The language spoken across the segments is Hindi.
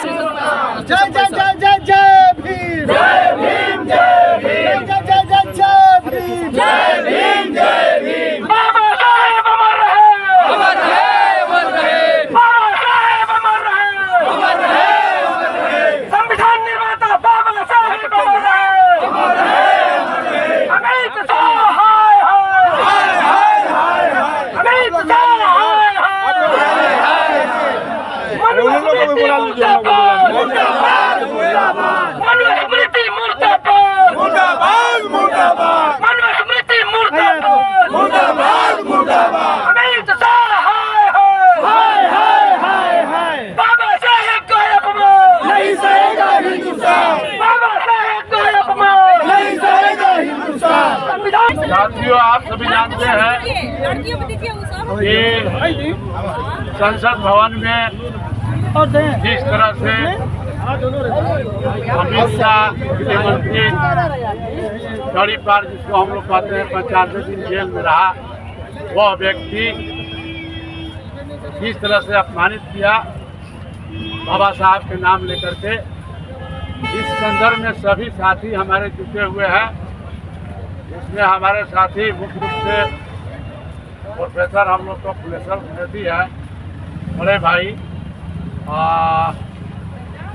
जय जय जय जय जय भीम, जय भीम, जय भीम, जय जय जय जय भीम, जय भीम, जय भीम। बाबा साहेब अमर रहे, अमर रहे, अमर रहे, बाबा साहेब अमर रहे, अमर रहे, अमर रहे। संविधान निर्माता बाबा साहेब अमर रहे, अमर रहे, अमर रहे। अमित शाह हाय हाय, हाय हाय हाय हाय, अमित शाह हाय हाय, मुर्दाबाद, मुर्दाबाद, मुर्दाबाद, मनुस्मृति मुर्दाबाद, मुर्दाबाद, मुर्दाबाद, मनुस्मृति मुर्दाबाद, मुर्दाबाद, मुर्दाबाद। अमित शाह हाय हाय, हाय हाय हाय हाय, बाबा साहेब का अपमान नहीं सहेगा हिंदुस्तान, बाबा साहेब का अपमान नहीं सहेगा हिंदुस्तान। संविधान। साथियों, आप सभी जानते हैं कि संसद भवन में जिस तरह से अमित शाह गृह मंत्री कड़ी पार जिसको हम लोग कहते हैं 95 दिन जेल में रहा, वह व्यक्ति जिस तरह से अपमानित किया बाबा साहब के नाम लेकर के, इस संदर्भ में सभी साथी हमारे जुटे हुए हैं। इसमें हमारे साथी मुख्य रूप से प्रोफेसर हम लोग का फुलेश्वर मोदी है, बड़े भाई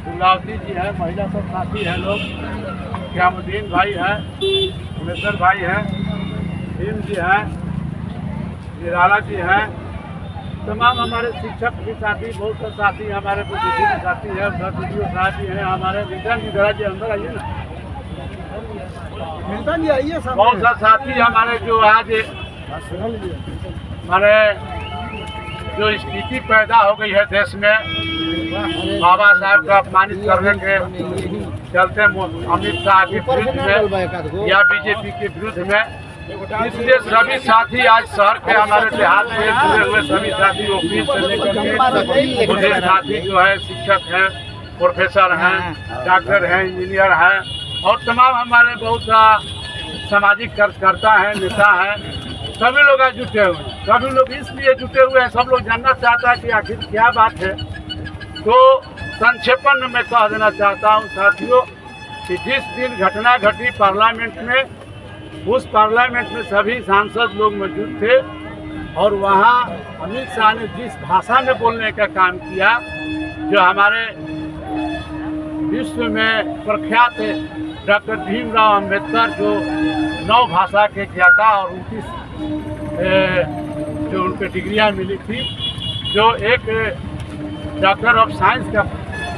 दुर्गावती जी हैं, महिला सब साथी हैं लोग, क्यामुद्दीन भाई हैं, फुलेश्वर भाई हैं, भीम जी हैं, निराला जी हैं, तमाम हमारे शिक्षक भी साथी, बहुत से साथी हमारे बुद्धिजीवी साथी हैं, वीडियो साथी हैं, हमारे विज्ञान जी जी अंदर आइए ना, मिल्टन जी आइए। बहुत सा साथी हमारे जो आज हमारे जो स्थिति पैदा हो गई है देश में बाबा साहब का अपमानित करने के चलते अमित शाह के विरुद्ध में या बीजेपी के विरुद्ध में, इसलिए सभी साथी आज शहर के हमारे देहात में जुड़े हुए सभी साथी वकील से लेकर के मुझे साथी जो है शिक्षक हैं, प्रोफेसर हैं, डॉक्टर हैं, इंजीनियर हैं और तमाम हमारे बहुत सामाजिक कार्यकर्ता हैं, नेता हैं, सभी लोग आज जुटे हुए हैं। सभी लोग इसलिए जुटे हुए हैं, सब लोग जानना चाहता है कि आखिर क्या बात है। तो संक्षेपण में मैं कह देना चाहता हूँ साथियों कि जिस दिन घटना घटी पार्लियामेंट में, उस पार्लियामेंट में सभी सांसद लोग मौजूद थे और वहाँ अमित शाह ने जिस भाषा में बोलने का काम किया, जो हमारे विश्व में प्रख्यात डॉक्टर भीमराव अंबेडकर जो 9 भाषा के ज्ञाता और 29 जो उनके डिग्रियां मिली थी, जो एक डॉक्टर ऑफ साइंस का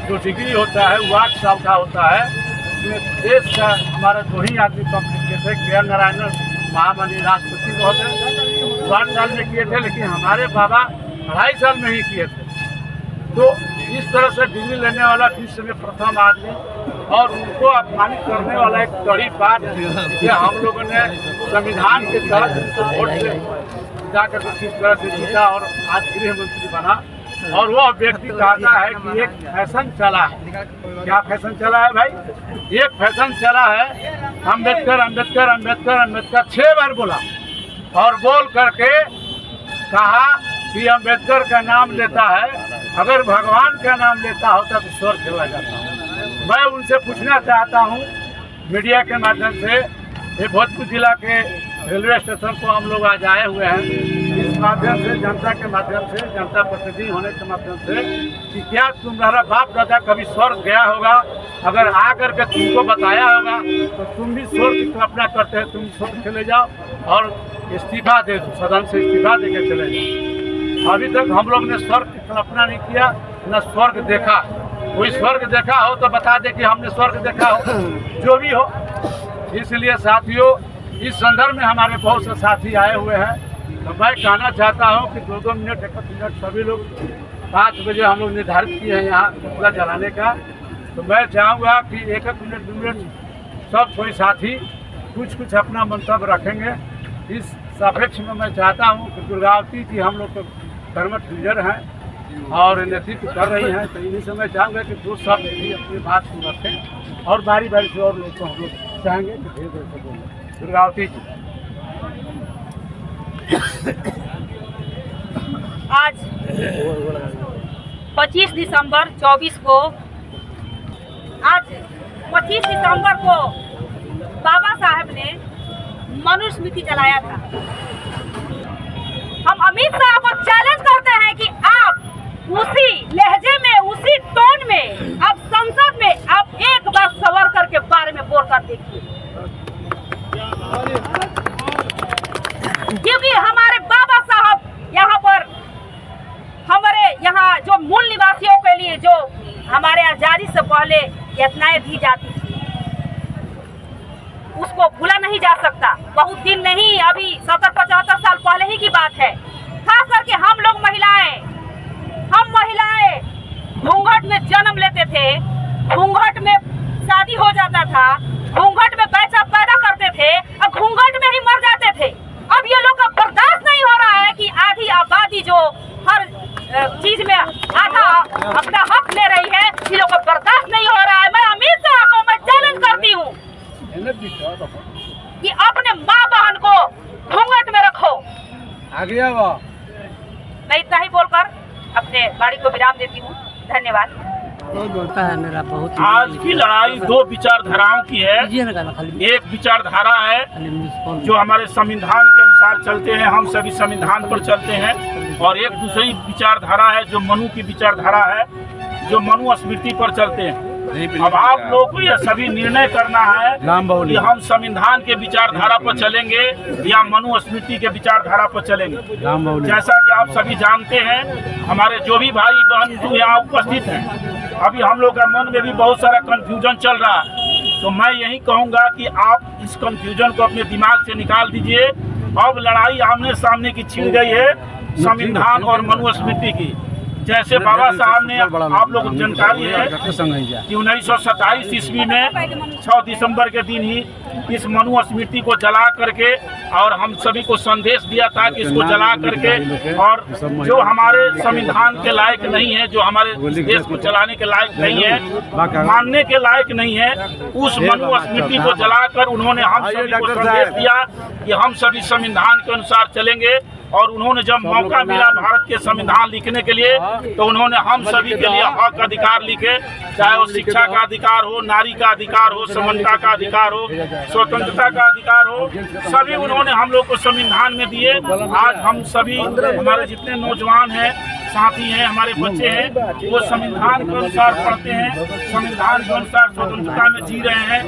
जो डिग्री होता है वो 8 साल का होता है। उसमें देश का हमारा 2 ही आदमी कंप्लीट किए थे, के नारायणन महामनी राष्ट्रपति महोदय 8 साल में किए थे, लेकिन हमारे बाबा 2.5 साल में ही किए थे। तो इस तरह से डिग्री लेने वाला विश्व में प्रथम आदमी और उनको अपमानित करने वाला एक कड़ी बात ये हम लोगों ने संविधान के तहत वोट से जाकर के किस तरह से जीता और आज गृह मंत्री बना। और वो व्यक्ति कहता है कि एक फैशन चला है। क्या फैशन चला है भाई? एक फैशन चला है, अम्बेडकर अम्बेडकर अम्बेडकर अम्बेडकर 6 बार बोला और बोल करके कहा कि अम्बेडकर का नाम लेता है, अगर भगवान का नाम लेता होता तो स्वर्ग चला जाता। मैं उनसे पूछना चाहता हूँ मीडिया के माध्यम से, ये भोजपुर जिला के रेलवे स्टेशन को हम लोग आज आए हुए हैं, इस माध्यम से जनता के माध्यम से, जनता प्रतिनिधि होने के माध्यम से, कि क्या तुम्हारा बाप दादा कभी स्वर्ग गया होगा? अगर आकर के तुमको बताया होगा तो तुम भी स्वर्ग की कल्पना करते हैं, तुम स्वर्ग चले जाओ और इस्तीफा दे दो, सदन से इस्तीफा दे के चले जाओ। अभी तक हम लोग ने स्वर्ग की कल्पना नहीं किया, न स्वर्ग देखा। कोई स्वर्ग देखा हो तो बता दे कि हमने स्वर्ग देखा हो, जो भी हो। इसलिए साथियों, इस संदर्भ में हमारे बहुत से साथी आए हुए हैं, तो मैं कहना चाहता हूं कि 2-2 मिनट 1 मिनट सभी लोग 5 बजे हम लोग निर्धारित किए हैं यहाँ पुतला जलाने का। तो मैं चाहूँगा कि 1-1 मिनट 2 मिनट सब कोई साथी कुछ अपना मंतव्य रखेंगे। इस सापेक्ष में मैं चाहता हूँ कि दुर्गावती जी हम लोग को कर्मठ लीडर हैं और नेतृत्व कर रही हैं, तो इन्हीं से मैं चाहूँगा कि 2 शब्द भी अपनी बात को रखें और बारी बारी से और लोग को हम लोग चाहेंगे कि धीरे धीरे से बोलें। दुर्गावती जी। आज 25 दिसंबर 24 को 25 दिसंबर को बाबा साहब ने मनुस्मृति जलाया था। हम अमित शाह को चैलेंज करते हैं कि आप उसी लहजे में, उसी टोन में आप संसद में आप एक बार सावरकर के बारे में बोलकर देखिए, क्योंकि हमारे बाबा साहब यहाँ पर हमारे यहाँ जो मूल निवासियों के लिए जो हमारे आजादी से पहले यातनाएं दी जाती थी उसको भूला नहीं जा सकता। बहुत दिन नहीं, अभी 70-75 साल पहले ही की बात है। खास करके हम लोग महिलाएं घूंघट में जन्म लेते थे, घूंघट में शादी हो जाता था, घूंघट में बच्चा पैदा करते थे और घूंघट में ही मर जाते थे। अब ये लोग का बर्दाश्त नहीं हो रहा है कि आधी आबादी जो हर चीज में आधा अपना हक ले रही है, ये लोग को बर्दाश्त नहीं हो रहा है। मैं अमित शाह को मैं चैलेंज करती हूँ कि अपने माँ बहन को घूंघट में रखो। मैं इतना ही बोलकर अपने वाणी को विराम देती हूँ। धन्यवाद। बोलता है मेरा बहुत। आज की लड़ाई दो विचारधाराओं की है। एक विचारधारा है जो हमारे संविधान के अनुसार चलते हैं, हम सभी संविधान पर चलते हैं, और एक दूसरी विचारधारा है जो मनु की विचारधारा है, जो मनु स्मृति पर चलते हैं। अब आप लोग को यह सभी निर्णय करना है कि हम संविधान के विचारधारा पर चलेंगे या मनु स्मृति के विचारधारा पर चलेंगे। जैसा कि आप सभी जानते हैं, हमारे जो भी भाई बहन जो यहाँ उपस्थित हैं, अभी हम लोग का मन में भी बहुत सारा कंफ्यूजन चल रहा है। तो मैं यही कहूँगा कि आप इस कंफ्यूजन को अपने दिमाग से निकाल दीजिए। अब लड़ाई आमने सामने की छिड़ गई है संविधान और मनु स्मृति की। जैसे बाबा साहब ने, आप लोगों को जानकारी है कि 1927 ईस्वी में 6 दिसंबर के दिन ही इस मनु स्मृति को जला करके और हम सभी को संदेश दिया था कि इसको जला करके, और जो हमारे संविधान के लायक नहीं है, जो हमारे देश को चलाने के लायक नहीं है, मानने के लायक नहीं है, उस मनु स्मृति को जलाकर उन्होंने हम सभी को संदेश दिया कि हम सभी संविधान के अनुसार चलेंगे। और उन्होंने जब मौका मिला भारत के संविधान लिखने के लिए, तो उन्होंने हम सभी के लिए हक अधिकार लिखे, चाहे वो शिक्षा का अधिकार हो, नारी का अधिकार हो, समानता का अधिकार हो, स्वतंत्रता का अधिकार हो, सभी उन्होंने हम लोग को संविधान में दिए। आज हम सभी, हमारे जितने नौजवान हैं, साथी हैं, हमारे बच्चे हैं, वो संविधान के अनुसार पढ़ते हैं, संविधान के अनुसार स्वतंत्रता में जी रहे हैं,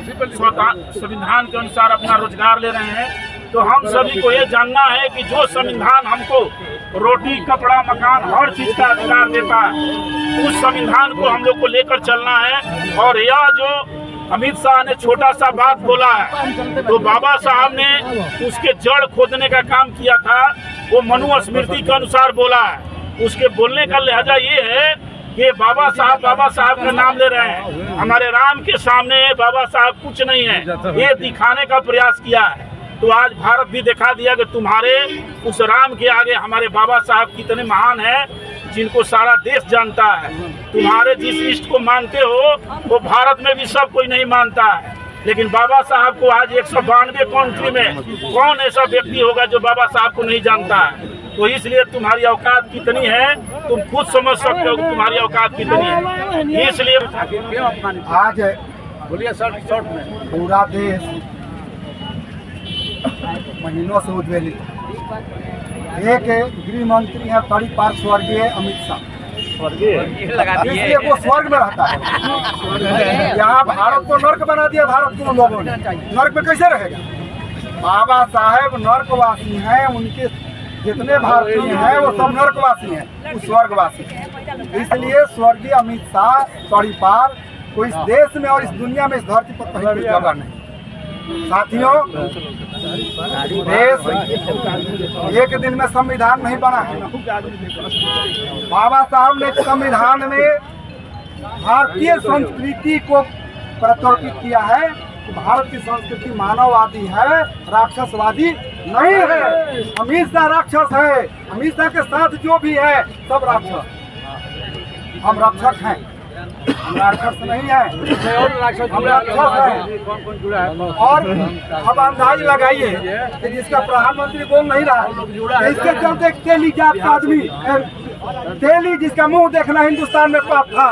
संविधान के अनुसार अपना रोजगार ले रहे हैं। तो हम सभी को ये जानना है कि जो संविधान हमको रोटी, कपड़ा, मकान, हर चीज का अधिकार देता है, उस संविधान को हम लोग को लेकर चलना है। और यह जो अमित शाह ने छोटा सा बात बोला है, तो बाबा साहब ने उसके जड़ खोदने का काम किया था, वो मनु स्मृति के अनुसार बोला है। उसके बोलने का लहजा ये है कि बाबा साहब का नाम ले रहे हैं। हमारे राम के सामने बाबा साहब कुछ नहीं है, ये दिखाने का प्रयास किया है। तो आज भारत भी दिखा दिया कि तुम्हारे उस राम के आगे हमारे बाबा साहब कितने महान हैं, जिनको सारा देश जानता है। तुम्हारे जिस इष्ट को मानते हो वो भारत में भी सब कोई नहीं मानता है, लेकिन बाबा साहब को आज 192 कंट्री में कौन ऐसा व्यक्ति होगा जो बाबा साहब को नहीं जानता है। तो इसलिए तुम्हारी औकात कितनी है तुम खुद समझ सकते हो कि तुम्हारी औकात कितनी है। इसलिए आज बोलिए सर, पूरा देश महीनों से उद्वेलित है। एक गृह मंत्री है परिपार स्वर्गीय अमित शाह, इसलिए वो स्वर्ग में रहता है। यहाँ भारत को नर्क बना दिया भारत को लोगों ने। नर्क में कैसे रहेगा? बाबा साहेब नर्कवासी हैं, उनके जितने भारतीय हैं वो सब नर्कवासी हैं, वो स्वर्गवासी हैं। इसलिए स्वर्गीय अमित शाह परिपार को इस देश में और इस दुनिया में, इस धरती पर कहीं भी जगह नहीं। साथियों, देश एक दिन में संविधान नहीं बना है। बाबा साहब ने संविधान में भारतीय संस्कृति को प्रस्तुत किया है। भारत की संस्कृति मानववादी है, राक्षसवादी नहीं है। अमित शाह राक्षस है, अमित शाह के साथ जो भी है सब राक्षस। हम रक्षक हैं, हम राक्षस नहीं है, हम राक्षस हैं। और अब अंदाज लगाइए कि जिसका प्रधानमंत्री बोल नहीं रहा है, इसके चलते तेली जात का आदमी तेली जिसका मुंह देखना हिंदुस्तान में पाप था,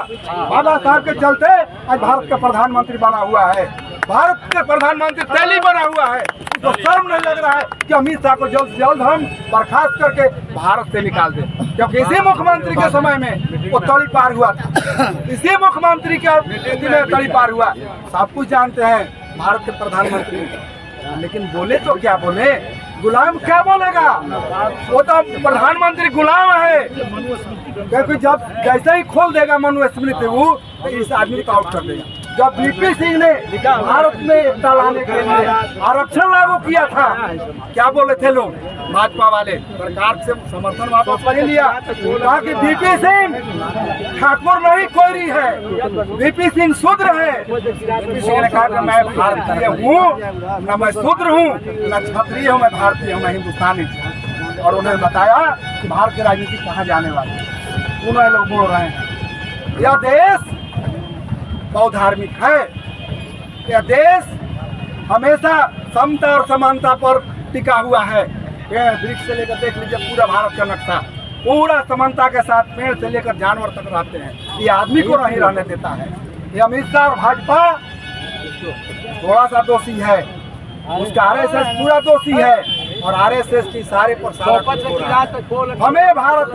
बाबा साहब के चलते आज भारत का प्रधानमंत्री बना हुआ है। भारत के प्रधानमंत्री तेली बना हुआ है। तो शर्म नहीं लग रहा है कि अमित शाह को जल्द से जल्द हम बर्खास्त करके भारत से निकाल दें, क्योंकि इसी मुख्यमंत्री के समय में वो तड़ी पार हुआ था, इसी मुख्यमंत्री के स्थिति में तड़ी पार हुआ। सब कुछ जानते हैं भारत के प्रधानमंत्री, लेकिन बोले तो क्या बोले, गुलाम क्या बोलेगा? वो तो प्रधानमंत्री गुलाम है, क्योंकि जब जैसे ही खोल देगा मनुस्मृति वो तो इस आदमी को आउट कर देगा। जब वीपी सिंह ने भारत में एकता लाने के लिए आरक्षण लागू किया था, क्या बोले थे लोग? भाजपा वाले सरकार से समर्थन वापस ले लिया, कहा कि वीपी सिंह ठाकुर नहीं कोयरी है, वीपी सिंह शूद्र है। वीपी सिंह ने कहा कि मैं भारतीय हूँ, न मैं शूद्र हूँ, न क्षत्रिय हूँ, मैं भारतीय हूँ, मैं हिंदुस्तानी हूँ। और उन्होंने बताया कि भारत की राजनीति कहाँ जाने वाली है। उन्होंने लोग बोल रहे हैं यह देश बहुधार्मिक है, यह देश हमेशा समता और समानता पर टिका हुआ है। पेड़ वृक्ष से लेकर देख लीजिए पूरा भारत का नक्शा, पूरा समानता के साथ पेड़ से लेकर जानवर तक रहते हैं। ये आदमी को नहीं रहने देता है। ये अमित शाह और भाजपा थोड़ा सा दोषी है, उसका आरएसएस पूरा दोषी है, और आरएसएस की सारे पर सारा कुछ हो रहा है। हमें भारत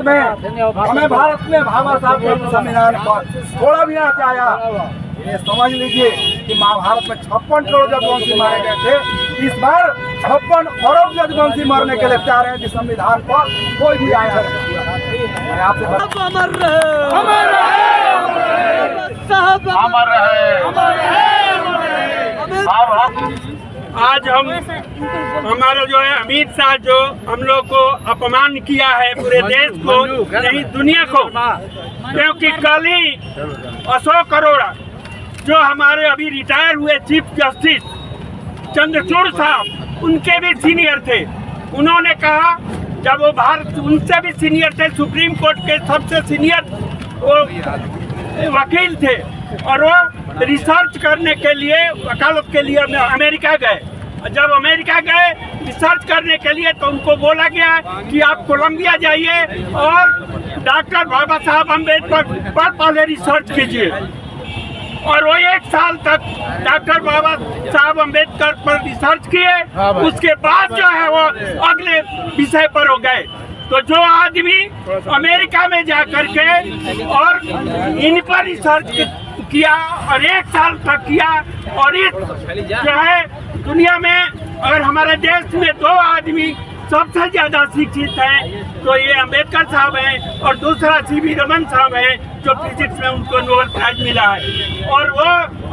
में बाबा साहब के संविधान पर थोड़ा भी आँच आया, ये समझ लीजिए कि महाभारत में 56 करोड़ जदवंशी मारे गए थे, इस बार 56 अरब जदवंशी मरने के लिए तैयार हैं। जिस संविधान पर कोई भी आया है। आपसे आज हम हमारा जो है अमित शाह जो हम लोग को अपमान किया है पूरे देश को, नहीं दुनिया को, क्योंकि कल ही अशोक अरोड़ा जो हमारे अभी रिटायर हुए चीफ जस्टिस चंद्रचूड़ साहब, उनके भी सीनियर थे, उन्होंने कहा जब वो भारत उनसे भी सीनियर थे, सुप्रीम कोर्ट के सबसे सीनियर वो वकील थे, और वो रिसर्च करने के लिए वकालत के लिए अमेरिका गए। जब अमेरिका गए रिसर्च करने के लिए तो उनको बोला गया कि आप कोलंबिया जाइए और डॉक्टर बाबा साहब अम्बेडकर पर पहले रिसर्च कीजिए। और वो 1 साल तक डॉक्टर बाबा साहब अम्बेडकर पर रिसर्च किए, उसके बाद जो है वो अगले विषय पर हो गए। तो जो आदमी अमेरिका में जा करके और इन पर रिसर्च किया और 1 साल तक किया, और इस जो है दुनिया में अगर हमारे देश में 2 आदमी सबसे ज्यादा शिक्षित हैं तो ये अम्बेडकर साहब हैं, और दूसरा सीवी रमन साहब हैं जो फिजिक्स में उनको नोबेल प्राइज मिला है। और वो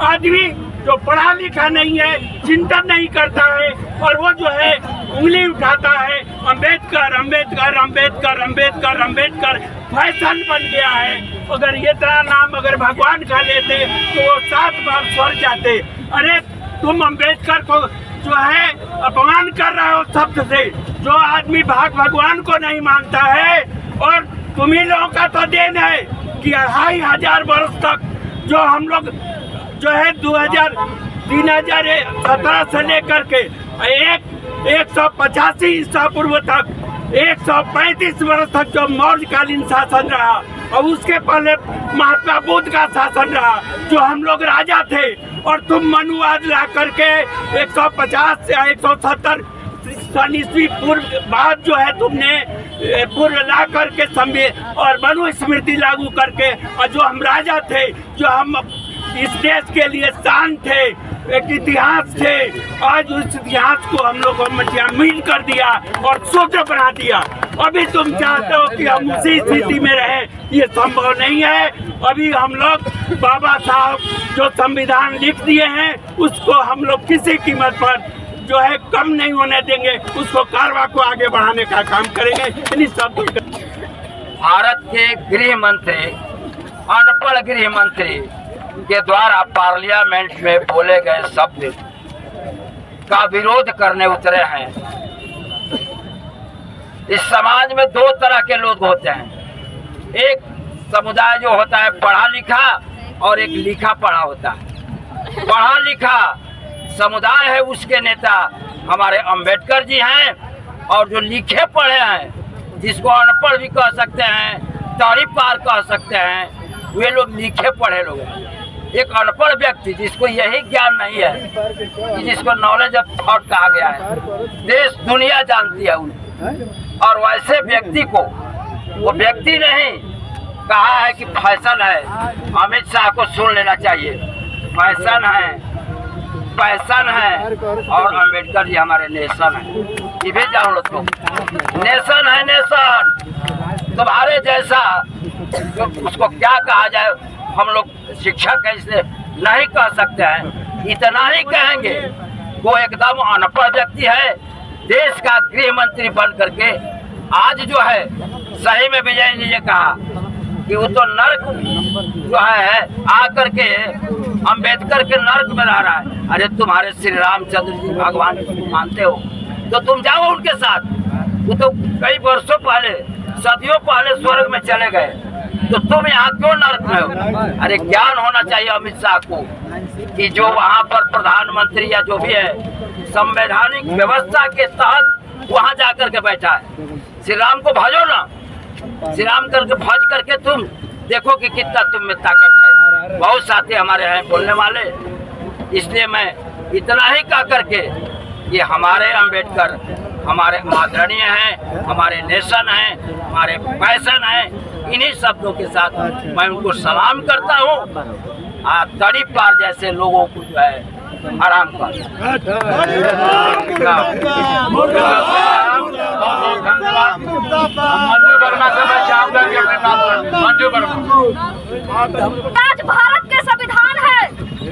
आदमी जो पढ़ा लिखा नहीं है, चिंतन नहीं करता है, और वो जो है उंगली उठाता है अम्बेडकर अम्बेडकर अम्बेडकर अम्बेडकर अम्बेडकर, फैशन बन गया है। अगर ये तरह नाम अगर भगवान का लेते तो वो 7 बार स्वर्ग जाते। अरे तुम अम्बेडकर को जो है अपमान कर रहे हो शब्द से। जो आदमी भगवान को नहीं मानता है, और तुम्ही लोगों का तो देन है कि 2500 वर्ष तक जो हम लोग जो है 2017 से लेकर के 185 ईसा पूर्व तक 135 वर्ष तक जो मौर्यकालीन शासन रहा, और उसके पहले महात्मा बुद्ध का शासन रहा जो हम लोग राजा थे, और तुम मनुवाद ला करके 150 या 170 सन ईस्वी पूर्व बाद जो है तुमने पूर्व ला करके और मनुस्मृति लागू करके, और जो हम राजा थे, जो हम इस देश के लिए शान थे, एक इतिहास थे, आज उस इतिहास को हम लोग मिल कर दिया और शूद्र बना दिया। अभी तुम चाहते हो कि हम उसी स्थिति में रहे, ये संभव नहीं है। अभी हम लोग बाबा साहब जो संविधान लिख दिए हैं उसको हम लोग किसी कीमत पर जो है कम नहीं होने देंगे, उसको कारवा को आगे बढ़ाने का काम करेंगे। भारत के गृह मंत्री, अनपढ़ गृह मंत्री के द्वारा पार्लियामेंट में बोले गए शब्द का विरोध करने उतरे हैं। इस समाज में 2 तरह के लोग होते हैं। एक समुदाय जो होता है पढ़ा लिखा, और एक लिखा पढ़ा होता है। पढ़ा लिखा समुदाय है, उसके नेता हमारे अंबेडकर जी हैं, और जो लिखे पढ़े हैं जिसको अनपढ़ भी कह सकते हैं तड़ी पार कह सकते हैं, वे लोग लिखे पढ़े लोग हैं। एक अनपढ़ व्यक्ति जिसको यही ज्ञान नहीं है कि जिसको नॉलेज ऑफ थॉट कहा गया है, देश दुनिया जानती है उन्हें, और वैसे व्यक्ति को वो व्यक्ति नहीं कहा है कि फैशन है। अमित शाह को सुन लेना चाहिए, फैशन है, पैशन है, और अम्बेडकर जी हमारे नेशन है। ये भी जान लो तुम, नेशन है नेशन। तुम्हारे जैसा जो उसको क्या कहा जाए, हम लोग शिक्षा कैसे नहीं कह सकते हैं। इतना ही कहेंगे, वो एकदम अनपढ़ व्यक्ति है, देश का गृह मंत्री बन करके आज जो है, सही में विजय जी ने कहा कि वो तो नर्क जो है आकर के अम्बेडकर के नर्क में रह रहा है। अरे तुम्हारे श्री रामचंद्र जी भगवान को तुम मानते हो तो तुम जाओ उनके साथ। वो तो कई वर्षों पहले, सदियों पहले स्वर्ग में चले गए, तो तुम यहाँ क्यों नर्क में हो? अरे ज्ञान होना चाहिए अमित शाह को कि जो वहाँ पर प्रधानमंत्री या जो भी है संवैधानिक व्यवस्था के तहत वहाँ जाकर के बैठा है। श्री राम को भजो ना, श्री राम करके भज करके तुम देखो कि कितना तुम में ताकत है। बहुत साथी हमारे हैं बोलने वाले, इसलिए मैं इतना ही कह करके ये हमारे अम्बेडकर हमारे आदरणीय हैं, हमारे नेशन हैं, हमारे पैशन हैं। इन्हीं शब्दों के साथ मैं उनको सलाम करता हूँ। तड़ी पार जैसे लोगों को जो है आराम कर। मंजू वर्मा से मैं चाहूंगा कि अपने नाम मंजू वर्मा। आज भारत के संविधान है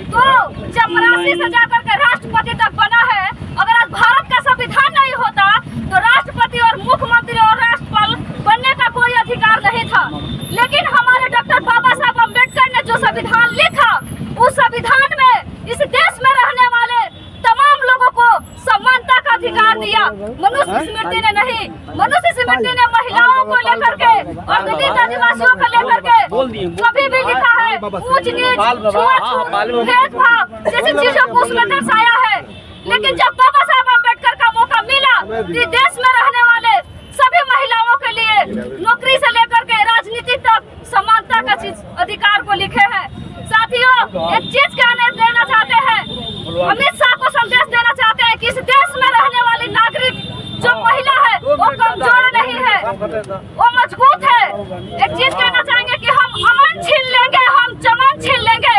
तो चपरासी से जाकर के राष्ट्रपति तक बना है। अगर आज भारत का संविधान नहीं होता तो राष्ट्रपति और मुख्यमंत्री और राज्यपाल बनने का कोई अधिकार नहीं था। लेकिन हमारे डॉक्टर बाबा साहब अम्बेडकर ने जो संविधान लिखा, उस संविधान में इस देश में रहने वाले तमाम लोगों को समानता का अधिकार दिया। मनुष्य स्मृति ने नहीं, मनुष्य स्मृति ने महिलाओं को लेकर के और दलित आदिवासियों को लेकर के कभी भी लिखा है ऊंच नीच, छुआछूत, भेदभाव जैसी चीजों को उसमें दर्शाया है। लेकिन जब बाबा साहब अम्बेडकर का मौका मिला कि देश में रहने वाले सभी महिलाओं के लिए नौकरी से लेकर के राजनीति तक समानता का चीज अधिकार को लिखे हैं। साथियों, एक चीज कहने देना चाहते हैं, अमित शाह को संदेश देना चाहते हैं कि इस देश में रहने वाली नागरिक जो महिला है वो कमजोर नहीं है, वो मजबूत है। एक चीज कहना चाहेंगे कि हम अमन छीन लेंगे, हम चमन छीन लेंगे,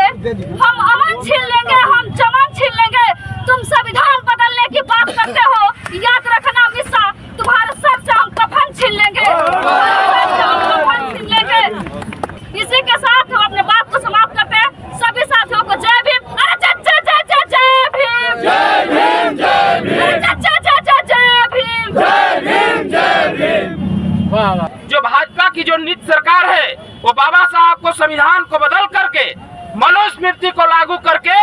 हम अमन छीन लेंगे, हम चमन छीन लेंगे। तुम संविधान बदलने की बात करते हो, याद रखना अमित शाह, तुम्हारे सर से हम कफन छीन लेंगे, कफन छीन लेंगे। इसी के साथ हम अपने बात को समाप्त करते हैं। सभी साथियों को जय भीम। अरे जय जय जय जय जय भीम, जय भीम, जय भीम, जय जय जय जय भीम, जय भीम, जय भीम। जो भाजपा की जो नीति सरकार है, वो बाबा साहब को संविधान को बदल करके मनुस्मृति को लागू करके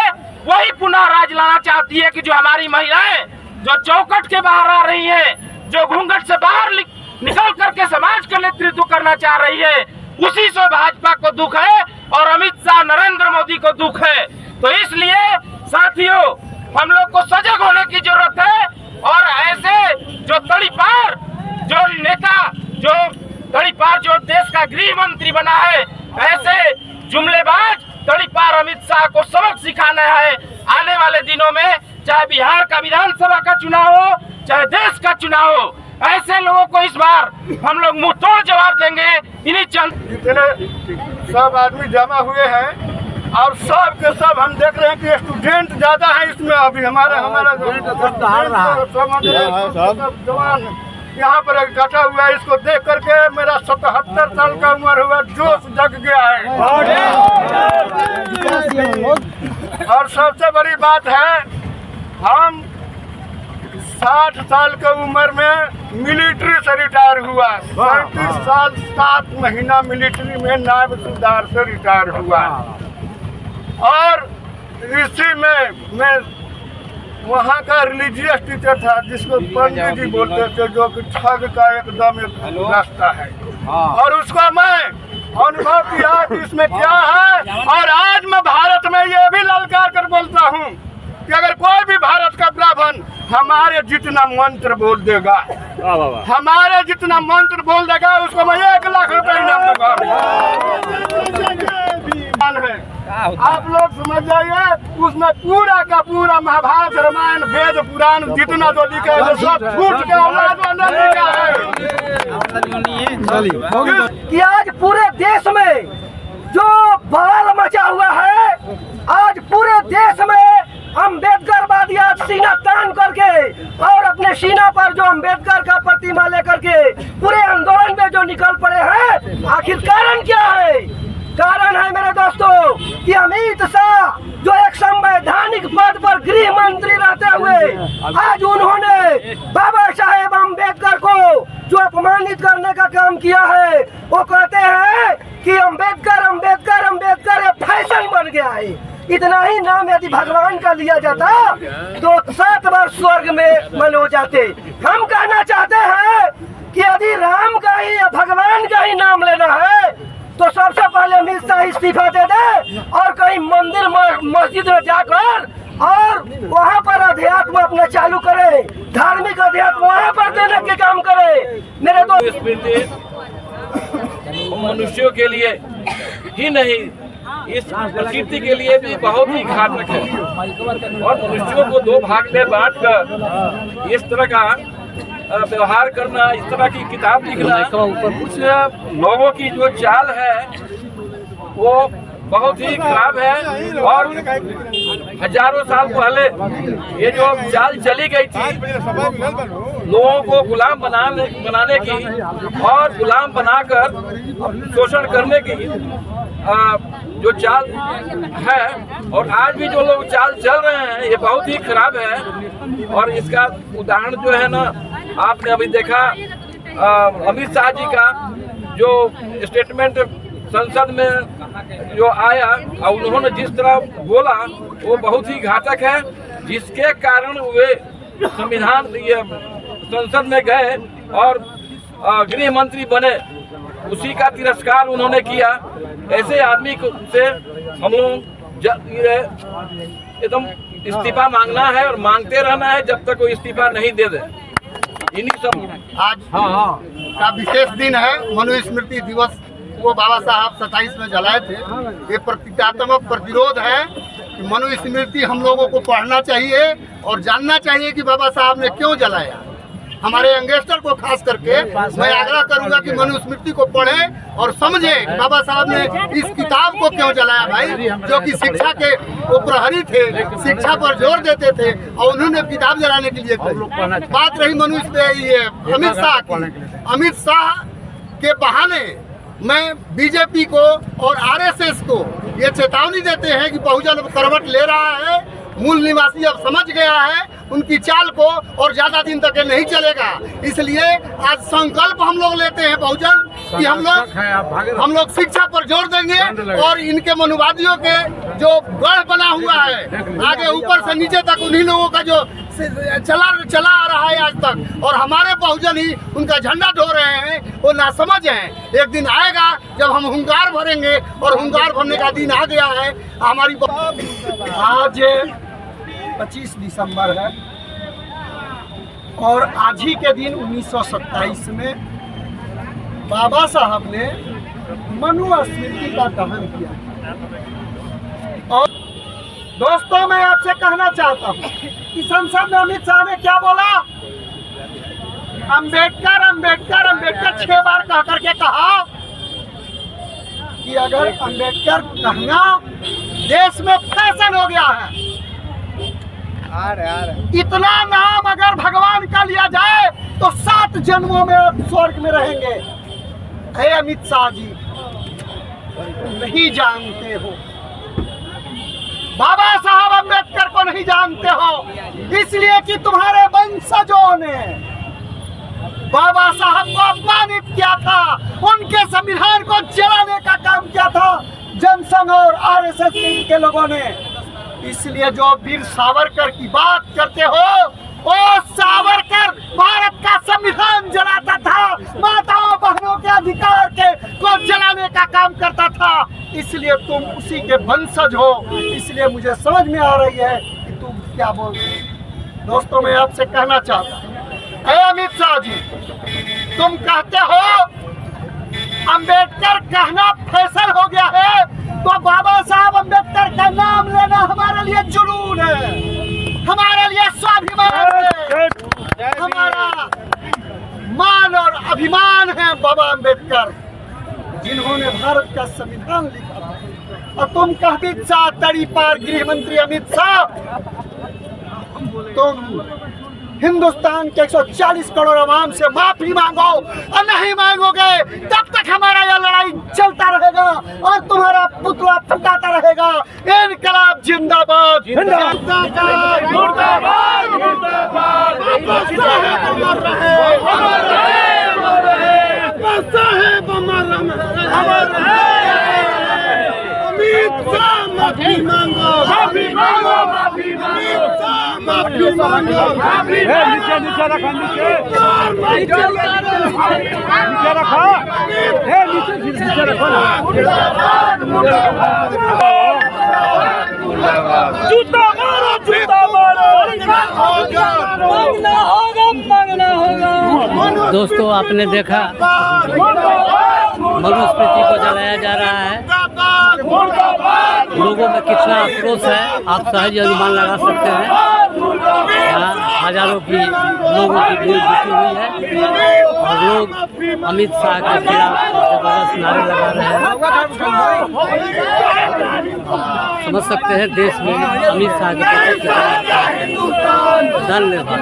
वही पुनः राज लाना चाहती है कि जो हमारी महिलाएं जो चौकट के बाहर आ रही है, जो घूंघट से बाहर निकल करके समाज का नेतृत्व करना चाह रही है, उसी से भाजपा को दुख है और अमित शाह नरेंद्र मोदी को दुख है। तो इसलिए साथियों, हम लोग को सजग होने की जरूरत है और ऐसे जो तड़ी पार जो नेता, जो तड़ी पार जो देश का गृह मंत्री बना है, ऐसे जुमलेबाज तड़ी पार अमित शाह को सबक सिखाना है। आने वाले दिनों में चाहे बिहार का विधानसभा का चुनाव हो, चाहे देश का चुनाव हो, ऐसे लोगों को इस बार हम लोग मुंह तोड़ जवाब देंगे। इन्हीं चंद जितने सब आदमी जमा हुए हैं और सब के सब हम देख रहे हैं कि स्टूडेंट ज्यादा है इसमें। अभी हमारा जवान यहाँ पर इकट्ठा हुआ है, इसको देख करके मेरा 77 साल का उम्र हुआ, जोश जग गया है। और सबसे बड़ी बात है, हम 60 साल की उम्र में मिलिट्री से रिटायर हुआ, 35 साल 7 महीना मिलिट्री में नायब सूबेदार से रिटायर हुआ। और इसी में मैं वहाँ का रिलीजियस टीचर था, जिसको पंडित जी बोलते थे, जो कि ठग का एकदम एक रास्ता है। और उसको मैं अनुभव किया कि इसमें क्या है। और आज मैं भारत में ये भी ललकार कर बोलता हूँ कि अगर कोई भी भारत का ब्राह्मण हमारे जितना मंत्र बोल देगा, हमारे जितना मंत्र बोल देगा उसको मैं 1 लाख रुपए इनाम दूंगा। आप लोग समझ जाइए, उसमें पूरा का पूरा महाभारत रामायण वेद पुराण जितना जो लिखा है सब झूठ के औलाद में लिखा है। कि आज पूरे देश में जो बवाल मचा हुआ है, आज पूरे देश में अम्बेडकरवादी आज सीना तान करके और अपने सीना पर जो अम्बेडकर का प्रतिमा लेकर के पूरे आंदोलन में जो निकल पड़े हैं, आखिर कारण क्या है? कारण है मेरे दोस्तों कि अमित शाह जो एक संवैधानिक पद पर गृह मंत्री रहते हुए आज उन्होंने बाबा साहेब अम्बेडकर को जो अपमानित करने का काम किया है, वो कहते हैं कि अम्बेडकर अम्बेडकर अम्बेडकर ये फैशन बन गया है। इतना ही नाम यदि भगवान का लिया जाता तो 7 बार स्वर्ग में मन हो जाते। हम कहना चाहते हैं कि यदि राम का ही या भगवान का ही नाम लेना है तो सबसे पहले अमित शाह इस्तीफा दे दे और कहीं मंदिर मस्जिद में जाकर और वहाँ पर अध्यात्म अपना चालू करे, धार्मिक अध्यात्म वहाँ पर देने के काम करे। मेरे दोस्त मनुष्यों के लिए ही नहीं, इस प्रकृति के लिए भी बहुत ही घातक है। और मनुष्यों को 2 भाग में बांटकर इस तरह का व्यवहार करना, इस तरह की किताब लिखना, कुछ लोगों की जो चाल है वो बहुत ही खराब है। और हजारों साल पहले ये जो चाल चली गई थी लोगों को गुलाम बनाने की और गुलाम बनाकर शोषण करने की जो चाल है, और आज भी जो लोग चाल चल रहे हैं ये बहुत ही खराब है। और इसका उदाहरण जो है ना, आपने अभी देखा अमित शाह जी का जो स्टेटमेंट संसद में जो आया और उन्होंने जिस तरह बोला वो बहुत ही घातक है, जिसके कारण वे संविधान संसद में गए और गृह मंत्री बने, उसी का तिरस्कार उन्होंने किया। ऐसे आदमी से हम लोग एकदम इस्तीफा मांगना है और मांगते रहना है जब तक वो इस्तीफा नहीं दे दे। इन्हीं सब आज का विशेष दिन है, मनुस्मृति दिवस वो बाबा साहब 27 में जलाए थे। ये प्रतीकात्मक प्रतिरोध है कि मनुस्मृति हम लोगों को पढ़ना चाहिए और जानना चाहिए कि बाबा साहब ने क्यों जलाया। हमारे यंगस्टर को खास करके मैं आग्रह करूंगा कि मनुस्मृति को पढ़ें और समझें कि बाबा साहब ने इस किताब को क्यों जलाया भाई, जो कि शिक्षा के वो प्रहरी थे, शिक्षा पर जोर देते थे और उन्होंने किताब जलाने के लिए कही। बात रही अमित शाह के बहाने मैं बीजेपी को और आरएसएस को ये चेतावनी देते हैं कि बहुजन करवट ले रहा है, मूल निवासी अब समझ गया है उनकी चाल को और ज्यादा दिन तक ये नहीं चलेगा। इसलिए आज संकल्प हम लोग लेते हैं बहुजन कि हम लोग शिक्षा पर जोर देंगे और इनके मनुवादियों के जो गढ़ बना हुआ है आगे ऊपर से नीचे तक उन्हीं लोगों का जो चला आ रहा है आज तक, और हमारे बहुजन ही उनका झंडा ढो रहे हैं, वो नासमझ हैं। एक दिन आएगा जब हम हुंकार भरेंगे और हुंकार भरने का दिन आ गया है हमारी। आज 25 दिसंबर है और आज ही के दिन 1927 में बाबा साहब ने मनुस्मृति का दहन किया। और दोस्तों मैं आपसे कहना चाहता हूँ कि संसद में अमित शाह ने क्या बोला, अम्बेडकर अम्बेडकर अम्बेडकर 6 बार कह करके कहा कि अगर अम्बेडकर कहना देश में फैशन हो गया है, इतना नाम अगर भगवान का लिया जाए तो 7 जन्मों में आप स्वर्ग में रहेंगे। हे अमित शाह जी, नहीं जानते हो, बाबा साहब अम्बेडकर को नहीं जानते हो, इसलिए कि तुम्हारे वंशजों ने बाबा साहब को अपमानित किया था, उनके संविधान को जलाने का काम किया था जनसंघ और आरएसएस के लोगों ने। इसलिए जो वीर सावरकर की बात करते हो, वो सावरकर भारत का संविधान जलाता था, माताओं बहनों के अधिकार को जलाने का काम करता था, इसलिए तुम उसी के वंशज हो। इसलिए मुझे समझ में आ रही है कि तुम क्या बोल रहे हो। दोस्तों मैं आपसे कहना चाहता हूँ, अमित शाह जी, तुम कहते हो अंबेडकर कहना फैसल हो गया है, तो बाबा साहब अंबेडकर का नाम लेना हमारे लिए जुनून है, हमारे लिए स्वाभिमान है, हमारा मान और अभिमान है बाबा अंबेडकर, जिन्होंने भारत का संविधान लिखा था। और तुम कहते शाह तड़ी पार गृह मंत्री अमित शाह, तुम हिंदुस्तान के 140 करोड़ आवाम से माफी मांगो, और नहीं मांगोगे तब तक हमारा यह लड़ाई चलता रहेगा और तुम्हारा पुतला फुटाता रहेगा। इनकलाब जिंदाबाद, जिंदाबाद, मुर्दाबाद, मुर्दाबाद, अमित शाह माफी मांगो, माफी मांगो, माफी मांगो, माफी मांगो, नीचे रखा, नीचे रखा, नीचे रखो, जूता मारो, जूता मारो, मांगना होगा, मांगना होगा। दोस्तों, आपने देखा मनुस्मृति को जलाया जा रहा है, लोगों में कितना आक्रोश है आप सहज अनुमान लगा सकते हैं। यहाँ हजारों की लोगों की भीड़ जुटी हुई है और लोग अमित शाह के खिलाफ जबरदस्त नारे लगा रहे हैं। समझ सकते हैं देश में अमित शाह के प्रति धन्यवाद।